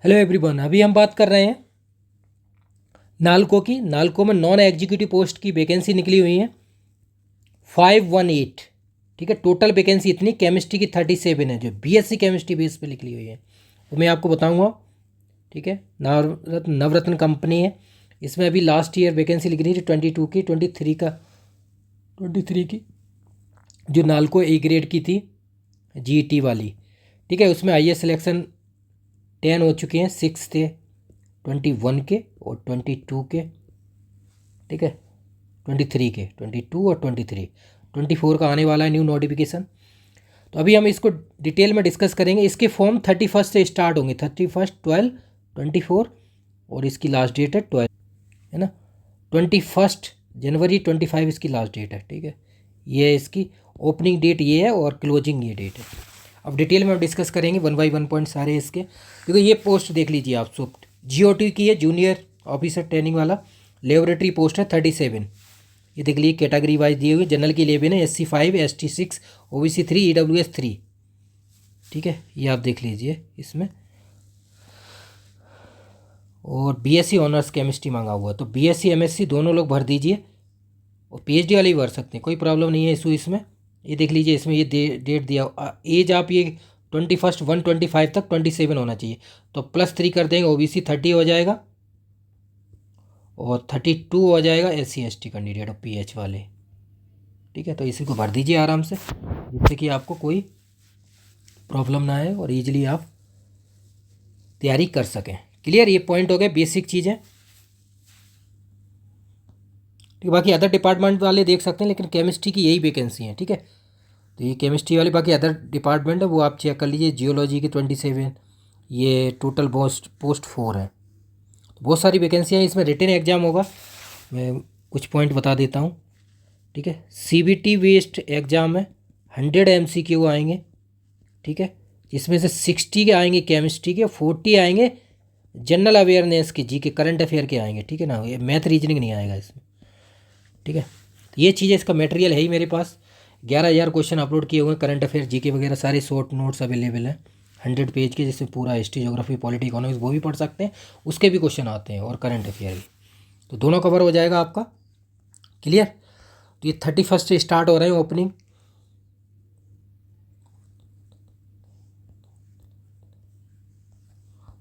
Hello everyone, अभी हम बात कर रहे हैं नालको की। नालको में नॉन एग्जीक्यूटिव पोस्ट की वैकेंसी निकली हुई है 518। ठीक है, टोटल वैकेंसी इतनी, केमिस्ट्री की 37 है जो बीएससी केमिस्ट्री बेस पे निकली हुई है, वो मैं आपको बताऊंगा। ठीक है, नवरत्न कंपनी है। इसमें अभी लास्ट ईयर वैकेंसी निकली थी 22 की, 23 की जो नालको ए ग्रेड की थी, जीईटी वाली। ठीक है, उसमें आईए सिलेक्शन 10 हो चुके हैं, 6 थे, 21 के और 22 के। ठीक है, 23 के, 22 और 23, 24 का आने वाला है न्यू नोटिफिकेशन। तो अभी हम इसको डिटेल में डिस्कस करेंगे। इसके फॉर्म 31 से स्टार्ट होंगे, 31 12 24, और इसकी लास्ट डेट है 12, है ना, 21 जनवरी 25 इसकी लास्ट डेट है। ठीक है, ये है इसकी ओपनिंग डेट, ये है, और क्लोजिंग ये डेट है। अब डिटेल में हम डिस्कस करेंगे वन बाई वन पॉइंट सारे इसके। क्योंकि ये पोस्ट देख लीजिए आप, सॉफ्ट जीओटी की है, जूनियर ऑफिसर ट्रेनिंग वाला। लेबोरेटरी पोस्ट है 37। ये देख लीजिए कैटेगरी वाइज दिए हुए, जनरल की 11 है, SC 5, ST 6, OBC 3, EWS 3। ठीक है, ये आप देख लीजिए इसमें। और बीएससी ऑनर्स केमिस्ट्री मांगा हुआ है, तो बीएससी एमएससी दोनों लोग भर दीजिए, और पीएचडी वाले भी भर सकते हैं, कोई प्रॉब्लम नहीं है इशू इसमें। ये देख लीजिए इसमें ये डेट दिया, एज आप ये 21/1/25 तक 27 होना चाहिए, तो +3 कर देंगे, OBC 30 हो जाएगा, और 32 हो जाएगा SC ST कैंडिडेट और PH वाले। ठीक है, तो इसी को भर दीजिए आराम से, जिससे कि आपको कोई प्रॉब्लम ना आए और ईजिली आप तैयारी कर सकें। क्लियर, ये पॉइंट हो गए, बेसिक चीज़ें। ठीक है, बाकी अदर डिपार्टमेंट वाले देख सकते हैं, लेकिन केमिस्ट्री की यही वैकेंसी है। ठीक है, तो ये केमिस्ट्री वाली, बाकी अदर डिपार्टमेंट है वो आप चेक कर लीजिए। जियोलॉजी की 27, ये टोटल पोस्ट 4 है। तो बहुत सारी वैकेंसियाँ हैं, इसमें रिटन एग्जाम होगा, मैं कुछ पॉइंट बता देता हूँ। ठीक है, CBT बेस्ड एग्ज़ाम है, 100 MCQ आएंगे। ठीक है, जिसमें से 60 के आएंगे केमिस्ट्री के, 40 आएंगे जनरल अवेयरनेस के, जी के, करंट अफेयर के आएंगे। ठीक है ना, ये मैथ रीजनिंग नहीं आएगा इसमें। ठीक है, तो ये चीज़ें, इसका मटेरियल है ही मेरे पास। 11,000 क्वेश्चन अपलोड किए हुए हैं, करंट अफेयर जीके वगैरह सारे शॉर्ट नोट्स अवेलेबल हैं 100 पेज के, जिसमें पूरा हिस्ट्री, ज्योग्राफी, पॉलिटी, इकोनॉमिक्स वो भी पढ़ सकते हैं, उसके भी क्वेश्चन आते हैं, और करंट अफेयर भी, तो दोनों कवर हो जाएगा आपका। क्लियर, तो ये 31 से स्टार्ट हो रहे हैं ओपनिंग।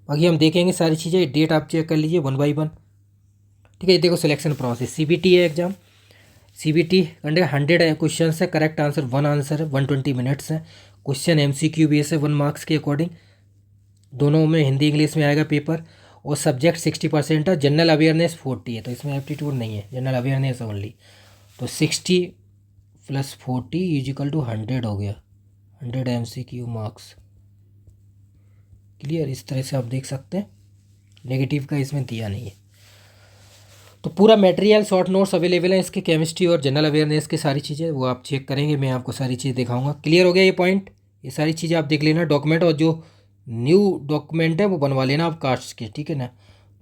बाकी हम देखेंगे सारी चीज़ें, डेट आप चेक कर लीजिए वन बाई वन। ठीक है, ये देखो सिलेक्शन प्रोसेस, CBT है एग्जाम। CBT 100 क्वेश्चन है, करेक्ट आंसर 1 आंसर है, 120 मिनट्स है। क्वेश्चन MCQ बेस है, 1 मार्क्स के अकॉर्डिंग, दोनों में हिंदी इंग्लिश में आएगा पेपर। और सब्जेक्ट 60% है, जनरल अवेयरनेस 40 है, तो इसमें एप्टीट्यूड नहीं है, जनरल अवेयरनेस ओनली। तो 60 + 40 = 100 हो गया, 100 MCQ मार्क्स। क्लियर, इस तरह से आप देख सकते हैं, नेगेटिव का इसमें दिया नहीं है। तो पूरा मटेरियल शॉर्ट नोट्स अवेलेबल है इसके, केमिस्ट्री और जनरल अवेयरनेस की सारी चीज़ें, वो आप चेक करेंगे, मैं आपको सारी चीज़ दिखाऊंगा। क्लियर हो गया ये पॉइंट, ये सारी चीज़ें आप देख लेना। डॉक्यूमेंट, और जो न्यू डॉक्यूमेंट है वो बनवा लेना आप कास्ट के। ठीक है ना,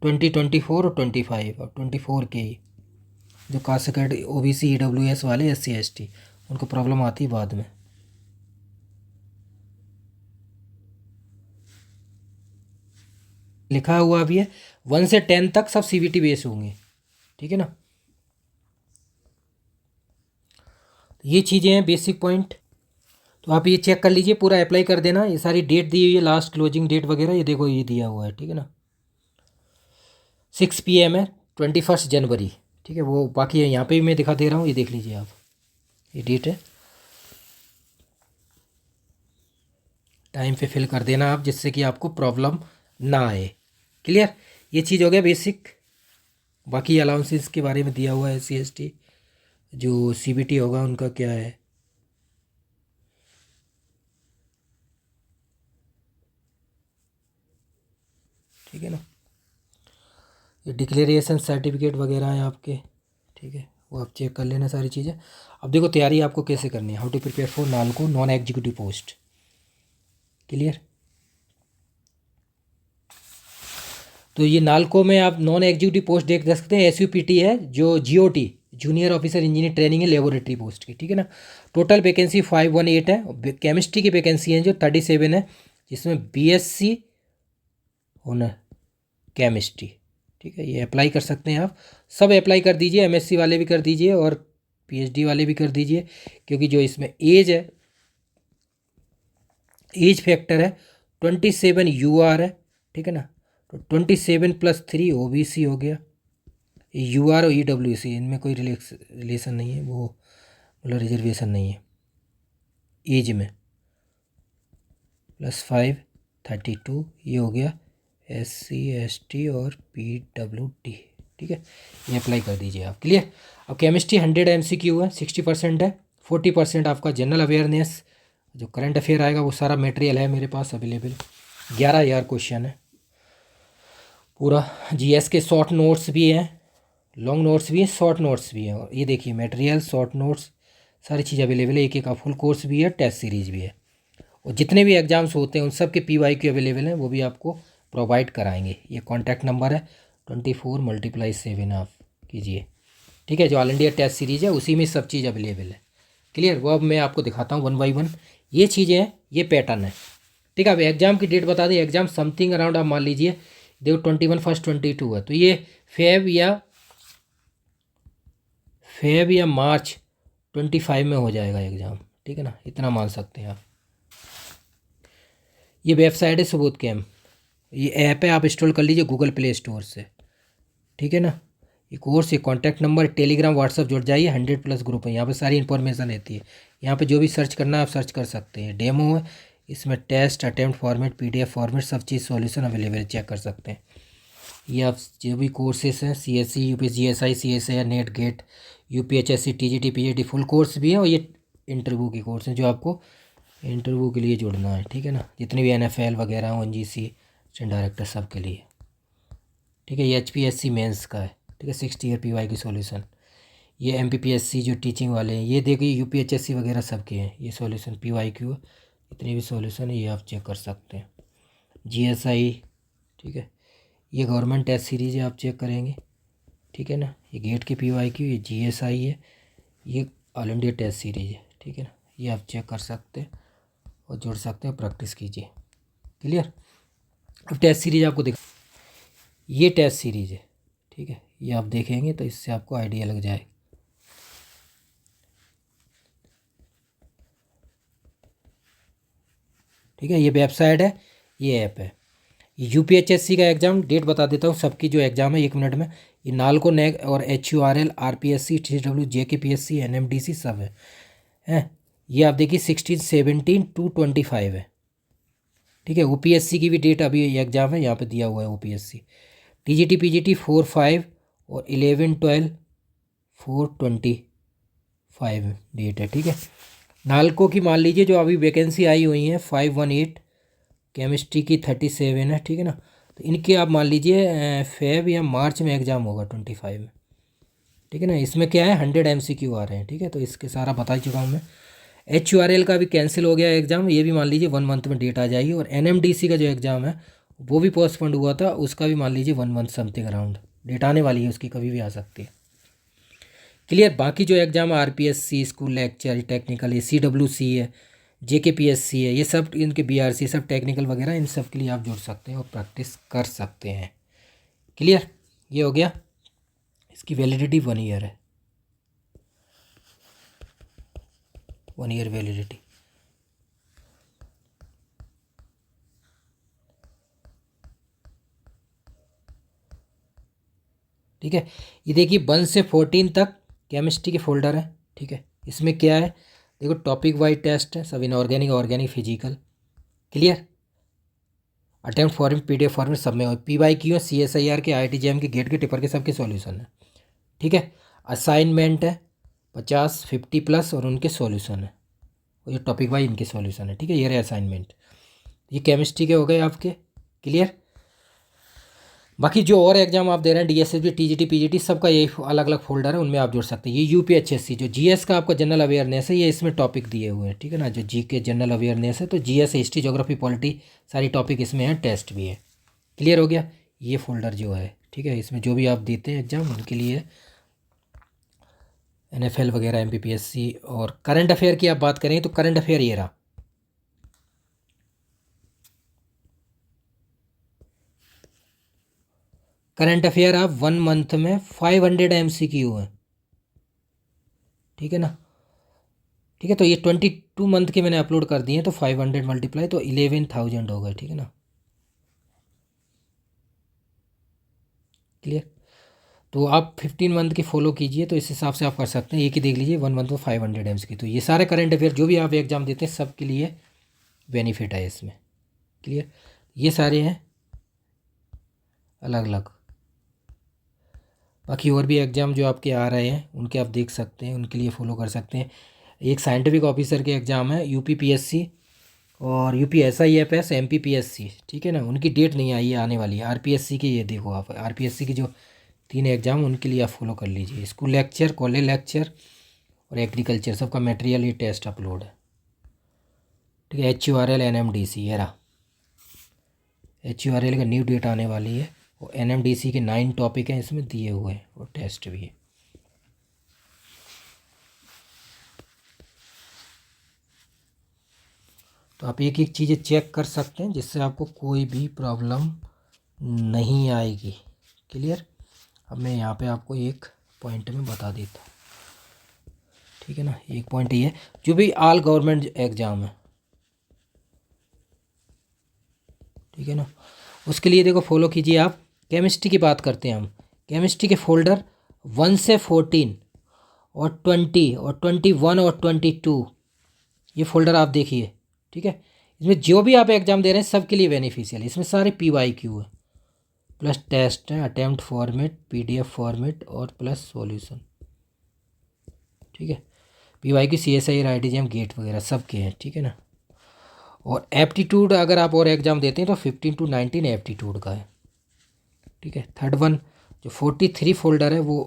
2024 और 25, और 24 के ही, जो कास्ट सर्टिफिकेट OBC EWS वाले, SC ST, उनको प्रॉब्लम आती है बाद में। लिखा हुआ भी है 1 से 10 तक सब CBT बेस होंगे। ठीक है ना, ये चीज़ें हैं बेसिक पॉइंट। तो आप ये चेक कर लीजिए, पूरा अप्लाई कर देना। ये सारी डेट दी हुई है, लास्ट क्लोजिंग डेट वगैरह, ये देखो ये दिया हुआ है। ठीक है ना, 6 PM है, 21 जनवरी। ठीक है, वो बाकी है यहाँ पे भी मैं दिखा दे रहा हूँ, ये देख लीजिए आप, ये डेट है। टाइम पे फिल कर देना आप, जिससे कि आपको प्रॉब्लम ना आए। क्लियर, ये चीज़ हो गया बेसिक। बाकी अलाउंसेस के बारे में दिया हुआ है, SC ST जो CBT होगा उनका क्या है। ठीक है ना, ये डिक्लेरेशन सर्टिफिकेट वगैरह हैं आपके। ठीक है, वो आप चेक कर लेना सारी चीज़ें। अब देखो तैयारी आपको कैसे करनी है, how to prepare for NALCO non executive post. Clear, तो ये नालको में आप नॉन एग्जीक्यूटिव पोस्ट देख सकते हैं, SUPT है, जो GOT junior officer engineer training है, लेबोरेटरी पोस्ट की। ठीक है ना, टोटल वैकेंसी 518 है। केमिस्ट्री की वैकेंसी है जो 37 है, जिसमें BSc ऑनर केमिस्ट्री, ठीक है। ये अप्लाई कर सकते हैं आप, सब अप्लाई कर दीजिए, एमएससी वाले भी कर दीजिए और पीएचडी वाले भी कर दीजिए, क्योंकि जो इसमें एज है, एज फैक्टर है 27 यूआर है, ठीक है ना। तो 27+3 ओबीसी हो गया, यूआर और ईडब्ल्यूसी इनमें कोई रिलेशन नहीं है, वो मतलब रिजर्वेशन नहीं है एज में, +5 32 ये हो गया SC ST और PWD, ठीक है। ये अप्लाई कर दीजिए आप, क्लियर। अब केमिस्ट्री 100 MCQ है, 60% है, 40% आपका जनरल अवेयरनेस, जो करंट अफेयर आएगा वो सारा मटेरियल है मेरे पास अवेलेबल, 11,000 क्वेश्चन है पूरा। जीएस के शॉर्ट नोट्स भी हैं, लॉन्ग नोट्स भी हैं, शॉर्ट नोट्स भी हैं, और ये देखिए मटेरियल, शॉर्ट नोट्स, सारी चीज़ अवेलेबल है, एक एक का फुल कोर्स भी है, टेस्ट सीरीज भी है, और जितने भी एग्ज़ाम्स होते हैं उन सब के PYQ अवेलेबल हैं, वो भी आपको प्रोवाइड कराएंगे। ये कॉन्टैक्ट नंबर है 24 × 7 आप कीजिए, ठीक है। जो ऑल इंडिया टेस्ट सीरीज़ है उसी में सब चीज़ अवेलेबल है, क्लियर। वो अब मैं आपको दिखाता हूँ 1 बाई 1, ये चीज़ें हैं, ये पैटर्न है, ठीक है। अब एग्ज़ाम की डेट बता दें, एग्ज़ाम समथिंग अराउंड आप मान लीजिए देखो 21 फर्स्ट 22 है, तो ये फेब या मार्च 25 में हो जाएगा एग्ज़ाम, ठीक है ना, इतना मान सकते हैं आप। ये वेबसाइट है सबूत कैम्प, ये ऐप है, आप इंस्टॉल कर लीजिए गूगल प्ले स्टोर से, ठीक है ना। ये कोर्स, ये कॉन्टैक्ट नंबर, टेलीग्राम व्हाट्सअप जुड़ जाइए, 100+ ग्रुप है, यहाँ पे सारी इन्फॉर्मेशन रहती है, यहाँ पे जो भी सर्च करना है आप सर्च कर सकते हैं। डेमो है, इसमें test, attempt format, PDF format, सब चीज़ सॉल्यूशन अवेलेबल है, चेक कर सकते हैं। ये आप जो भी कोर्सेस हैं CSE UPSC GSI CSA NET GATE UPHSC TGT PGT full course भी है, और ये इंटरव्यू के कोर्स हैं जो आपको इंटरव्यू के लिए जुड़ना है, ठीक है ना। जितने भी NFL वगैरह ONGC स्टूडेंट डायरेक्टर सब के लिए, ठीक है। ये HPSC मेंस का है, ठीक है, 60 ईयर PY की सॉल्यूशन। ये MPPSC जो टीचिंग वाले हैं, ये देखिए UPHSC वगैरह सब के हैं, ये सॉल्यूशन PYQ इतने भी सॉल्यूशन है, ये आप चेक कर सकते हैं। GSI, ठीक है, ये गवर्नमेंट टेस्ट सीरीज है, आप चेक करेंगे, ठीक है ना। ये गेट के PYQ, ये GSI है, ये ऑल इंडिया टेस्ट सीरीज है, ठीक है ना। ये आप चेक कर सकते हैं और जुड़ सकते हैं, प्रैक्टिस कीजिए, क्लियर। अब टेस्ट सीरीज आपको देख, ये टेस्ट सीरीज है, ठीक है, ये आप देखेंगे तो इससे आपको आइडिया लग जाए, ठीक है। ये वेबसाइट है, ये ऐप है। UPHSC का एग्ज़ाम डेट बता देता हूँ सबकी, जो एग्ज़ाम है 1 मिनट में। ये नालको नेक और HURL RPSC TW JKPSC NMDC सब है। ये आप देखिए 16 17 to 25 है, ठीक है। OPSC की भी डेट अभी एग्ज़ाम है, यहाँ पे दिया हुआ है OPSC। TGT PGT 4 5 और 11 12 4/25 डेट है, ठीक है। नालको की मान लीजिए जो अभी वैकेंसी आई हुई है 518, केमिस्ट्री की 37 है, ठीक है ना। तो इनके आप मान लीजिए फेब या मार्च में एग्ज़ाम होगा 25 में, ठीक है ना। इसमें क्या है 100 MCQ आ रहे हैं, ठीक है, तो इसके सारा बता चुका हूँ मैं। HURL का भी कैंसिल हो गया एग्ज़ाम, ये भी मान लीजिए 1 मंथ में डेट आ जाएगी। और NMDC का जो एग्ज़ाम है वो भी पोस्टपोन्ड हुआ था, उसका भी मान लीजिए 1 मंथ समथिंग अराउंड डेट आने वाली है, उसकी कभी भी आ सकती है, क्लियर। बाकी जो exam RPSC school lecture technical, ये CWC है, JKPSC है, ये सब इनके BRC सब टेक्निकल वगैरह, इन सब के लिए आप जुड़ सकते हैं और प्रैक्टिस कर सकते हैं, क्लियर। ये हो गया, इसकी वैलिडिटी 1 ईयर है, 1 ईयर वैलिडिटी, ठीक है। ये देखिए 1 से 14 तक केमिस्ट्री के फोल्डर है, ठीक है। इसमें क्या है देखो, टॉपिक वाइज टेस्ट है, सब inorganic organic physical, clear. Attempt format PDF format सब में, और PYQ है, CSIR के IIT JEM के गेट के टिपर के सबके सॉल्यूशन है, ठीक है। असाइनमेंट है 50 50+ और उनके सॉल्यूशन है, और ये टॉपिक वाइज इनके सॉल्यूशन है, ठीक है। ये रहे असाइनमेंट, ये केमिस्ट्री के हो गए आपके, क्लियर। बाकी जो और एग्जाम आप दे रहे हैं DSSB TGT PGT सबका यही अलग अलग फोल्डर है, उनमें आप जुड़ सकते हैं। ये UPHSC जो GS का आपका जनरल अवेयरनेस है, ये इसमें टॉपिक दिए हुए हैं, ठीक है ना। जो GK जनरल अवेयरनेस है, तो GS हिस्ट्री ज्योग्राफी पॉलिटी सारी टॉपिक इसमें है, टेस्ट भी है, क्लियर हो गया। ये फोल्डर जो है, ठीक है, इसमें जो भी आप देते हैं एग्जाम उनके लिए NFL वगैरह MPPSC। और करंट अफेयर की आप बात करें तो करंट अफेयर ये रहा, करंट अफेयर आप 1 मंथ में 500 MCQ हैं, ठीक है ना। ठीक है, तो ये 22 मंथ के मैंने अपलोड कर दिए हैं, तो 500 मल्टीप्लाई तो 11,000 हो गए, ठीक है ना। क्लियर। तो आप 15 मंथ की फॉलो कीजिए, तो इस हिसाब से आप कर सकते हैं। एक ही देख लीजिए 1 मंथ में 500 MCQ, तो ये सारे करंट अफेयर जो भी आप एग्जाम देते हैं सबके लिए बेनिफिट है इसमें। क्लियर। ये सारे हैं अलग अलग। बाकी और भी एग्ज़ाम जो आपके आ रहे हैं उनके आप देख सकते हैं, उनके लिए फ़ॉलो कर सकते हैं। एक साइंटिफिक ऑफिसर के एग्ज़ाम है UPPSC और UPSIFS MPPSC, ठीक है ना। उनकी डेट नहीं आई है, आने वाली है। RPSC की ये देखो आप, RPSC की जो 3 एग्ज़ाम उनके लिए आप फॉलो कर लीजिए। स्कूल लेक्चर, कॉलेज लेक्चर और एग्रीकल्चर सबका मटेरियल ये टेस्ट अपलोड है, ठीक है। HURL NMDC ये रहा, HURL का न्यू डेट आने वाली है और NMDC के 9 टॉपिक हैं इसमें दिए हुए हैं और टेस्ट भी है। तो आप एक एक चीज़ें चेक कर सकते हैं जिससे आपको कोई भी प्रॉब्लम नहीं आएगी। क्लियर। अब मैं यहाँ पे आपको एक पॉइंट में बता देता हूँ, ठीक है ना। एक पॉइंट ये है, जो भी ऑल गवर्नमेंट एग्ज़ाम है, ठीक है ना, उसके लिए देखो फॉलो कीजिए आप। केमिस्ट्री की बात करते हैं हम। केमिस्ट्री के फोल्डर 1 से 14 और 20 और 21 और 22 ये फोल्डर आप देखिए, ठीक है। इसमें जो भी आप एग्ज़ाम दे रहे हैं सबके लिए बेनिफिशियल है। इसमें सारे PYQ है, प्लस टेस्ट है, अटेम्प्ट फॉर्मेट, PDF फॉर्मेट और प्लस सॉल्यूशन, ठीक है। PYQ CSIR IITJAM गेट वगैरह सब के हैं, ठीक है ना। और एप्टीट्यूड अगर आप और एग्ज़ाम देते हैं तो 15 to 19 एप्टीट्यूड का है, ठीक है। थर्ड वन जो 43 फोल्डर है वो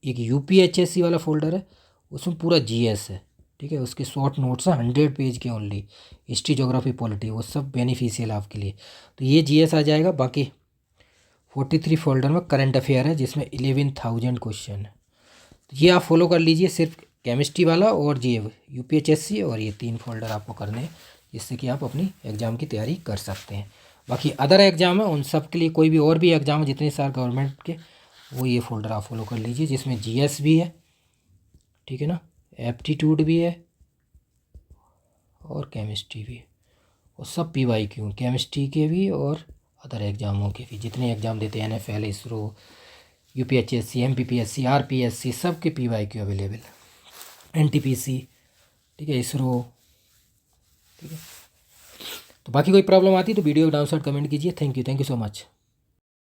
एक UPHSC वाला फोल्डर है, उसमें पूरा GS है, ठीक है। उसके शॉर्ट नोट्स हैं 100 पेज के ओनली, हिस्ट्री, ज्योग्राफी, पॉलिटी, वो सब बेनिफिशियल आपके लिए। तो ये GS आ जाएगा। बाकी 43 फोल्डर में करंट अफेयर है जिसमें 11,000 क्वेश्चन है। तो ये आप फॉलो कर लीजिए, सिर्फ केमिस्ट्री वाला और ये UPHSC और ये 3 फोल्डर आपको करने हैं, जिससे कि आप अपनी एग्ज़ाम की तैयारी कर सकते हैं। बाकी अदर एग्ज़ाम है उन सब के लिए, कोई भी और भी एग्ज़ाम है जितने सारे गवर्नमेंट के, वो ये फोल्डर आप फॉलो कर लीजिए, जिसमें GS भी है, ठीक है ना, एप्टीट्यूड भी है और केमिस्ट्री भी है। और सब PYQ, केमिस्ट्री के भी और अदर एग्ज़ामों के भी, जितने एग्ज़ाम देते हैं NFL, ISRO, UPHSC, MPPSC, RPSC सब के PYQ अवेलेबल है। NTPC, ठीक है, ISRO, ठीक है। तो बाकी कोई प्रॉब्लम आती है तो वीडियो डाउन साइड कमेंट कीजिए। Thank you so much.